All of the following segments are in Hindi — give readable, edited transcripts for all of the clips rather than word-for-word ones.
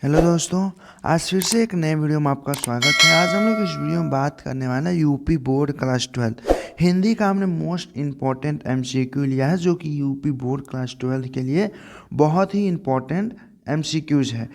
हेलो दोस्तों। आज फिर से एक नए वीडियो में आपका स्वागत है। आज हम लोग इस वीडियो में बात करने वाला है यूपी बोर्ड क्लास 12 हिंदी का हमने मोस्ट इम्पॉर्टेंट एमसीक्यू लिया है, जो कि यूपी बोर्ड क्लास 12 के लिए बहुत ही इम्पॉर्टेंट एमसीक्यूज है।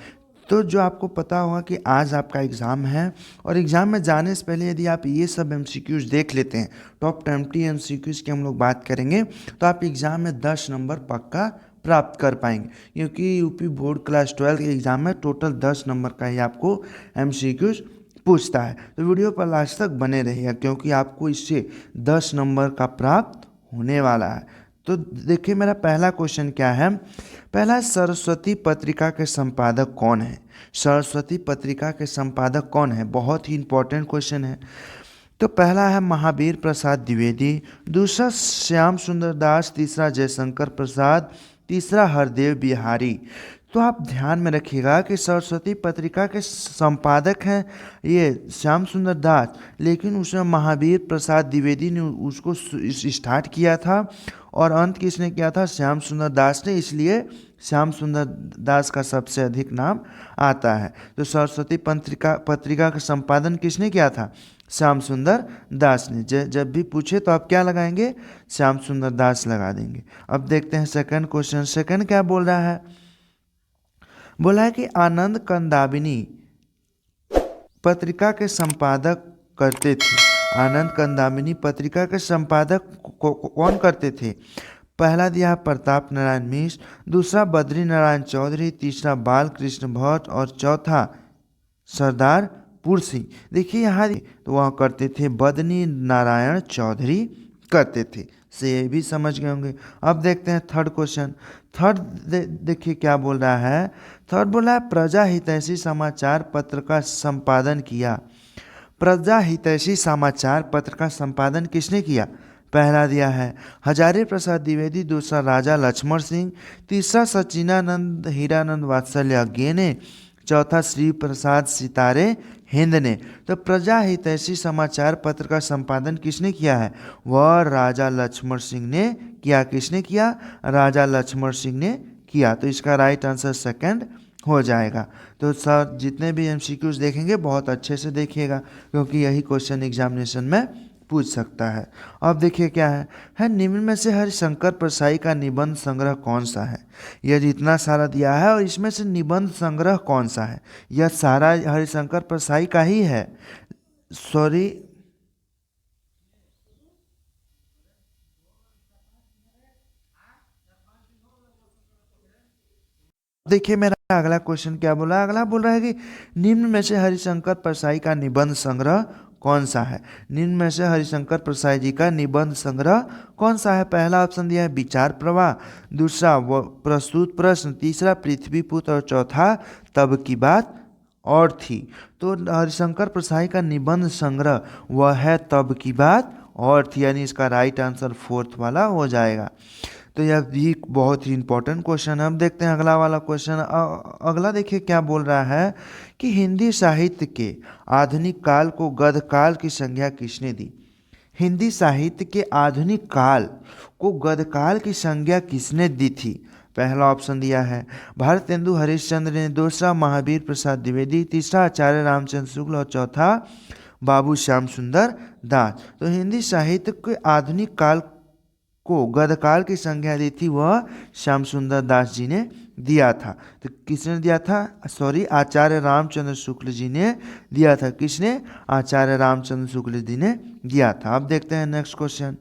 तो जो आपको पता होगा कि आज आपका एग्ज़ाम है, और एग्ज़ाम में जाने से पहले यदि आप ये सब एमसीक्यूज देख लेते हैं, टॉप 20 एमसीक्यूज की हम लोग बात करेंगे, तो आप एग्ज़ाम में 10 नंबर पक्का प्राप्त कर पाएंगे। क्योंकि यूपी बोर्ड क्लास 12 के एग्ज़ाम में टोटल 10 नंबर का ही आपको एमसीक्यूज पूछता है। तो वीडियो पर लास्ट तक बने रहिएगा, क्योंकि आपको इससे 10 नंबर का प्राप्त होने वाला है। तो देखिए, मेरा पहला क्वेश्चन क्या है। पहला, सरस्वती पत्रिका के संपादक कौन है? सरस्वती पत्रिका के संपादक कौन है? बहुत ही इंपॉर्टेंट क्वेश्चन है। तो पहला है महावीर प्रसाद द्विवेदी, दूसरा श्याम सुंदर दास, तीसरा जयशंकर प्रसाद, तीसरा हरदेव बिहारी। तो आप ध्यान में रखिएगा कि सरस्वती पत्रिका के संपादक हैं ये श्याम सुंदर दास, लेकिन उसमें महावीर प्रसाद द्विवेदी ने उसको स्टार्ट किया था और अंत किसने किया था? श्याम सुंदर दास ने। इसलिए श्याम सुंदर दास का सबसे अधिक नाम आता है। तो सरस्वती पत्रिका का संपादन किसने किया था? श्याम सुंदर दास ने। जब भी पूछे तो आप क्या लगाएंगे? श्याम सुंदर दास लगा देंगे। अब देखते हैं सेकंड क्वेश्चन। सेकंड क्या बोल रहा है? बोला है कि आनंद कंदाबिनी पत्रिका के संपादक करते थे। आनंद कंदाबिनी पत्रिका के संपादक कौन करते थे? पहला दिया है प्रताप नारायण मिश्र, दूसरा बद्री नारायण चौधरी, तीसरा बाल कृष्ण भट्ट और चौथा सरदार पुरसिंह। देखिए यहाँ तो वह करते थे बद्री नारायण चौधरी करते थे। से ये भी समझ गए होंगे। अब देखते हैं थर्ड क्वेश्चन। थर्ड देखिए क्या बोल रहा है। थर्ड बोला है प्रजा हितैषी समाचार पत्र का संपादन किया। प्रजा हितैषी समाचार पत्र का संपादन किसने किया? पहला दिया है हजारी प्रसाद द्विवेदी, दूसरा राजा लक्ष्मण सिंह, तीसरा सच्चिदानंद हीरानंद वात्सल्य अज्ञे ने, चौथा श्री प्रसाद सितारे हिंद ने। तो प्रजा हितैषी समाचार पत्र का संपादन किसने किया है? वह राजा लक्ष्मण सिंह ने किया। किसने किया? राजा लक्ष्मण सिंह ने किया। तो इसका राइट आंसर सेकंड हो जाएगा। तो सर जितने भी एमसीक्यूज देखेंगे बहुत अच्छे से देखिएगा, क्योंकि यही क्वेश्चन एग्जामिनेशन में पूछ सकता है। अब देखिए क्या है निम्न में से हरिशंकर परसाई का निबंध संग्रह कौन सा है? यह जितना सारा दिया है और इसमें से निबंध संग्रह कौन सा है? यह सारा हरिशंकर परसाई का ही है। सॉरी, देखिए मेरा अगला क्वेश्चन क्या बोला। अगला बोल रहा है कि निम्न में से हरिशंकर परसाई का निबंध संग्रह कौन सा है? निम्न में से हरिशंकर परसाई जी का निबंध संग्रह कौन सा है? पहला ऑप्शन दिया है विचार प्रवाह, दूसरा प्रस्तुत प्रश्न, तीसरा पृथ्वी पुत्र और चौथा तब की बात और थी। तो हरिशंकर परसाई का निबंध संग्रह वह है तब की बात और थी, यानी इसका राइट आंसर फोर्थ वाला हो जाएगा। तो यह भी बहुत ही इंपॉर्टेंट क्वेश्चन है। अब देखते हैं अगला वाला क्वेश्चन। अगला देखिए क्या बोल रहा है कि हिंदी साहित्य के आधुनिक काल को गद्य काल की संज्ञा किसने दी? हिंदी साहित्य के आधुनिक काल को गद्य काल की संज्ञा किसने दी थी? पहला ऑप्शन दिया है भारतेंदु हरिश्चंद्र ने, दूसरा महावीर प्रसाद द्विवेदी, तीसरा आचार्य रामचंद्र शुक्ल और चौथा बाबू श्याम सुंदर दास। तो हिंदी साहित्य के आधुनिक काल को गद्यकाल की संज्ञा दी थी वह श्याम सुंदर दास जी ने दिया था। तो किसने दिया था? सॉरी, आचार्य रामचंद्र शुक्ल जी ने दिया था। किसने? आचार्य रामचंद्र शुक्ल जी ने दिया था। अब देखते हैं नेक्स्ट क्वेश्चन।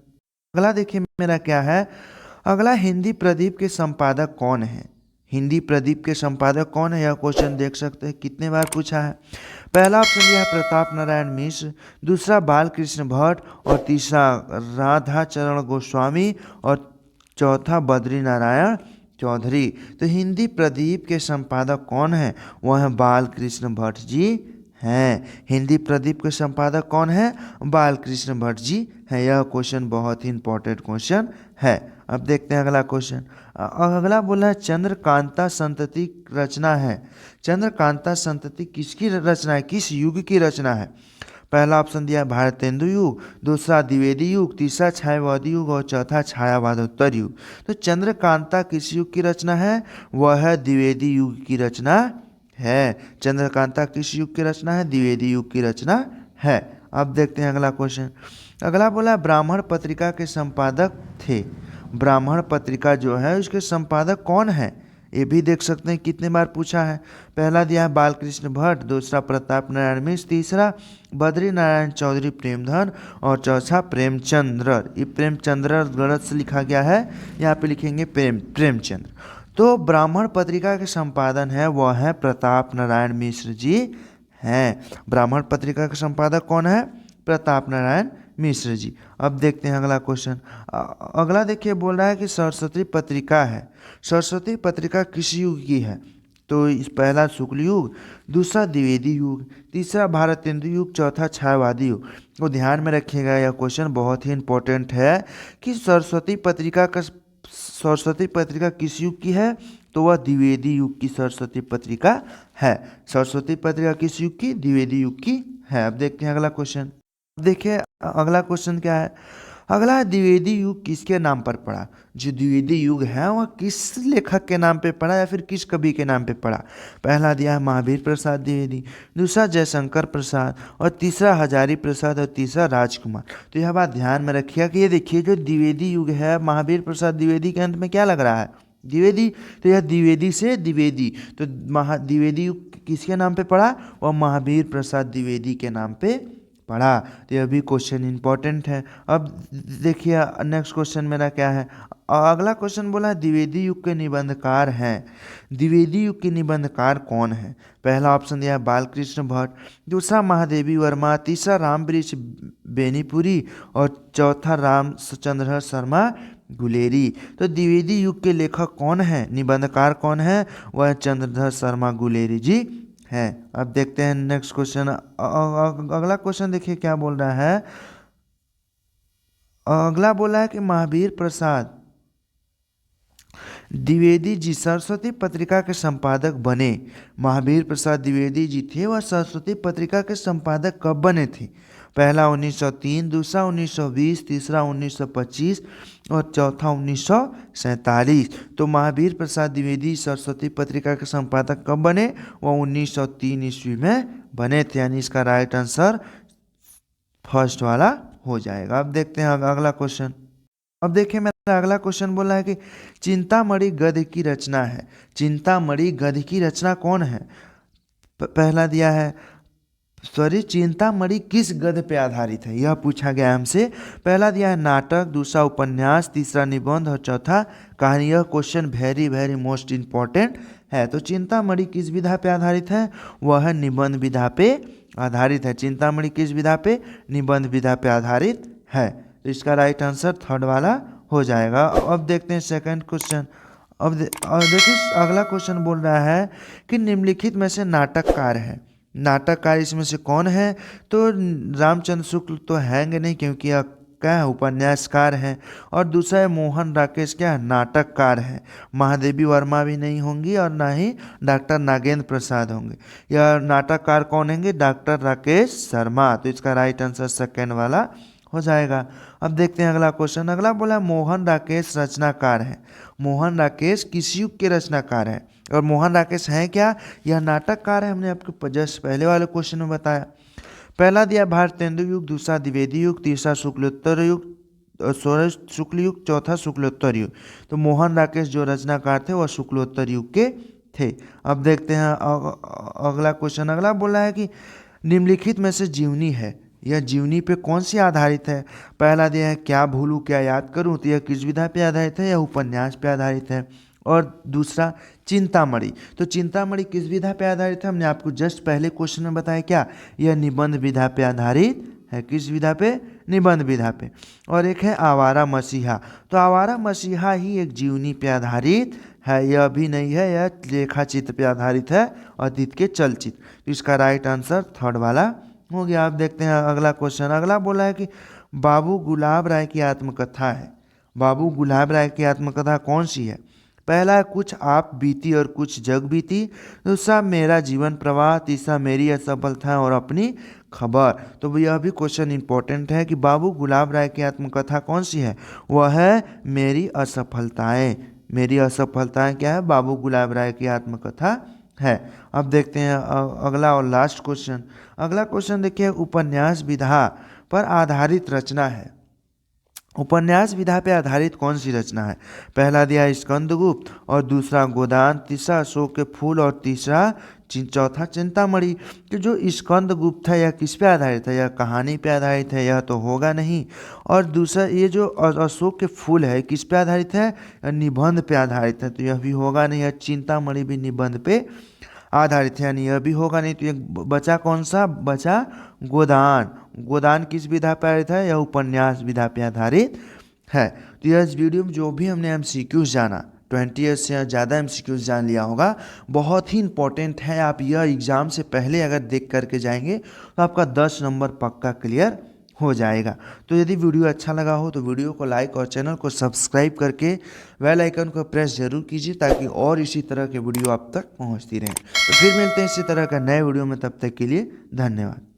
अगला देखिए मेरा क्या है। अगला हिंदी प्रदीप के संपादक कौन है? हिंदी प्रदीप के संपादक कौन है? यह क्वेश्चन देख सकते हैं कितने बार पूछा है। पहला ऑप्शन दिया है प्रताप नारायण मिश्र, दूसरा बाल कृष्ण भट्ट और तीसरा राधा चरण गोस्वामी और चौथा बद्री नारायण चौधरी। तो हिंदी प्रदीप के संपादक कौन है? वह है बाल कृष्ण भट्ट जी हैं। हिंदी प्रदीप के संपादक कौन है? बाल कृष्ण भट्ट जी हैं। यह क्वेश्चन बहुत ही इंपॉर्टेंट क्वेश्चन है। अब देखते हैं अगला क्वेश्चन। अगला बोला है चंद्रकांता संतति रचना है। चंद्रकांता संतति किसकी रचना है? किस युग की रचना है? पहला ऑप्शन दिया है भारतेंदु युग, दूसरा द्विवेदी युग, तीसरा छायावादी युग और चौथा छायावादोत्तर युग। तो चंद्रकांता किस युग की रचना है? वह है द्विवेदी युग की रचना है। चंद्रकांता किस युग की रचना है? द्विवेदी युग की रचना है। अब देखते हैं अगला क्वेश्चन। अगला बोला ब्राह्मण पत्रिका के संपादक थे। ब्राह्मण पत्रिका जो है उसके संपादक कौन है? ये भी देख सकते हैं कितने बार पूछा है। पहला दिया है बालकृष्ण भट्ट, दूसरा प्रताप नारायण मिश्र, तीसरा बद्री नारायण चौधरी प्रेमधन और चौथा प्रेमचंद्र। ये प्रेमचंद्र गलत से लिखा गया है, यहाँ पे लिखेंगे प्रेमचंद्र। तो ब्राह्मण पत्रिका के संपादन है वह है प्रताप नारायण मिश्र जी हैं। ब्राह्मण पत्रिका का संपादक कौन है? प्रताप नारायण मिश्र जी। अब देखते हैं अगला क्वेश्चन। अगला देखिए बोल रहा है कि सरस्वती पत्रिका है। सरस्वती पत्रिका किस युग की है? तो इस पहला शुक्ल युग, दूसरा द्विवेदी युग, तीसरा भारतेंदु युग, चौथा छायावादी युग। तो ध्यान में रखिएगा यह क्वेश्चन बहुत ही इंपॉर्टेंट है कि सरस्वती पत्रिका किस युग की है? तो वह द्विवेदी युग की सरस्वती पत्रिका है। सरस्वती पत्रिका किस युग की? द्विवेदी युग की है। अब देखते हैं अगला क्वेश्चन। देखिए अगला क्वेश्चन क्या है। अगला द्विवेदी युग किसके नाम पर पड़ा? जो द्विवेदी युग है वह किस लेखक के नाम पे पड़ा या फिर किस कवि के नाम पे पड़ा? पहला दिया है महावीर प्रसाद द्विवेदी, दूसरा जयशंकर प्रसाद और तीसरा हजारी प्रसाद और तीसरा राजकुमार। तो यह बात ध्यान में रखिएगा कि ये देखिए जो द्विवेदी युग है महावीर प्रसाद द्विवेदी के अंत में क्या लग रहा है? द्विवेदी। तो यह द्विवेदी से द्विवेदी, तो द्विवेदी युग किसके नाम पे पड़ा? वह महावीर प्रसाद द्विवेदी के नाम पे पढ़ा। तो यह भी क्वेश्चन इंपॉर्टेंट है। अब देखिए नेक्स्ट क्वेश्चन मेरा क्या है। अगला क्वेश्चन बोला है द्विवेदी युग के निबंधकार हैं। द्विवेदी युग के निबंधकार कौन है? पहला ऑप्शन दिया है बालकृष्ण भट्ट, दूसरा महादेवी वर्मा, तीसरा रामवृक्ष बेनीपुरी और चौथा रामचंद्र शर्मा गुलेरी। तो द्विवेदी युग के लेखक कौन है? निबंधकार कौन है? वह चंद्रधर शर्मा गुलेरी जी है। अब देखते हैं नेक्स्ट क्वेश्चन। अगला क्वेश्चन देखिए क्या बोल रहा है। अगला बोला है कि महावीर प्रसाद द्विवेदी जी सरस्वती पत्रिका के संपादक बने। महावीर प्रसाद द्विवेदी जी थे वह सरस्वती पत्रिका के संपादक कब बने थे? पहला 1903, दूसरा 1920, तीसरा 1925 और चौथा 1947। तो महावीर प्रसाद द्विवेदी सरस्वती पत्रिका के संपादक कब बने? वह 1903 ईस्वी में बने थे, यानी इसका राइट आंसर फर्स्ट वाला हो जाएगा। अब देखते हैं अगला क्वेश्चन। अब देखिए मेरा अगला क्वेश्चन बोला है कि चिंतामणि गद्य की रचना है। चिंतामणि गद्य की रचना कौन है? पहला दिया है चिंतामणि किस गद्य पे आधारित है? यह पूछा गया हमसे। पहला दिया है नाटक, दूसरा उपन्यास, तीसरा निबंध और चौथा कहानी। यह question very very most important है। तो चिंतामणि किस विधा पे आधारित है? वह निबंध विधा पे आधारित है। चिंतामणि किस विधा पे? निबंध विधा पे आधारित है। तो इसका राइट आंसर थर्ड वाला हो जाएगा। अब देखते हैं सेकंड क्वेश्चन। अब देखिए अगला क्वेश्चन बोल रहा है कि निम्नलिखित में से नाटककार है। नाटककार इसमें से कौन है? तो रामचंद्र शुक्ल तो हैंगे नहीं, क्योंकि यह क्या है? उपन्यासकार हैं। और दूसरा है मोहन राकेश, क्या है? नाटककार है। महादेवी वर्मा भी नहीं होंगी और ना ही डॉक्टर नागेंद्र प्रसाद होंगे। यह नाटककार कौन होंगे? डॉक्टर राकेश शर्मा। तो इसका राइट आंसर सेकेंड वाला हो जाएगा। अब देखते हैं अगला क्वेश्चन। अगला बोला मोहन राकेश रचनाकार है। मोहन राकेश किस युग के रचनाकार हैं? और मोहन राकेश हैं क्या? यह नाटककार है। हमने आपको जस्ट पहले वाले क्वेश्चन में बताया। पहला दिया भारतेंदु युग, दूसरा द्विवेदी युग, तीसरा शुक्लोत्तर युग, शुक्ल युग, चौथा शुक्लोत्तर युग। तो मोहन राकेश जो रचनाकार थे वह शुक्लोत्तर युग के थे। अब देखते हैं अगला क्वेश्चन। अगला बोला है कि निम्नलिखित में से जीवनी है, यह जीवनी पे कौन सी आधारित है? पहला दिया है क्या भूलूं क्या याद करूं। तो यह किस विधा पे आधारित है? यह उपन्यास पे आधारित है। और दूसरा चिंतामणि, तो चिंतामणि किस विधा पे आधारित है? हमने आपको जस्ट पहले क्वेश्चन में बताया क्या? यह निबंध विधा पे आधारित है। किस विधा पे? निबंध विधा पे। और एक है आवारा मसीहा, तो आवारा मसीहा ही एक जीवनी पे आधारित है, यह भी नहीं है, यह लेखा चित्र पे आधारित है, अतीत के चलचित्र। तो इसका राइट आंसर थर्ड वाला हो गया। आप देखते हैं अगला क्वेश्चन। अगला बोला है कि बाबू गुलाब राय की आत्मकथा है। बाबू गुलाब राय की आत्मकथा कौन सी है? पहला है कुछ आप बीती और कुछ जग बीती, दूसरा मेरा जीवन प्रवाह, तीसरा मेरी असफलता और अपनी खबर। तो यह भी क्वेश्चन इंपॉर्टेंट है कि बाबू गुलाब राय की आत्मकथा कौन सी है? वह है मेरी असफलताएं। मेरी असफलताएं क्या है? बाबू गुलाब राय की आत्मकथा है। अब देखते हैं अगला और लास्ट क्वेश्चन। अगला क्वेश्चन देखिए, उपन्यास विधा पर आधारित रचना है। उपन्यास विधा पे आधारित कौन सी रचना है? पहला दिया है स्कंदगुप्त, और दूसरा गोदान, तीसरा अशोक के फूल, और तीसरा चौथा चिंतामणि। कि जो स्कंदगुप्त है यह किस पे आधारित है? यह कहानी पे आधारित है, यह तो होगा नहीं। और दूसरा ये जो अशोक के फूल है किस पे आधारित है? निबंध पे आधारित है, तो यह भी होगा नहीं। यह चिंतामणि भी निबंध पे आधारित है, यानी यह भी होगा नहीं। तो ये बचा कौन सा? बचा गोदान। गोदान किस विधा पे आधारित है? यह उपन्यास विधा पे आधारित है। तो यह इस वीडियो में जो भी हमने एमसीक्यूज जाना, 20 से ज़्यादा एमसीक्यूज जान लिया होगा, बहुत ही इंपॉर्टेंट है। आप यह एग्ज़ाम से पहले अगर देख करके जाएंगे तो आपका 10 नंबर पक्का क्लियर हो जाएगा। तो यदि वीडियो अच्छा लगा हो तो वीडियो को लाइक और चैनल को सब्सक्राइब करके बेल आइकन को प्रेस जरूर कीजिए, ताकि और इसी तरह के वीडियो आप तक पहुंचती रहें। तो फिर मिलते हैं इसी तरह का नए वीडियो में, तब तक के लिए धन्यवाद।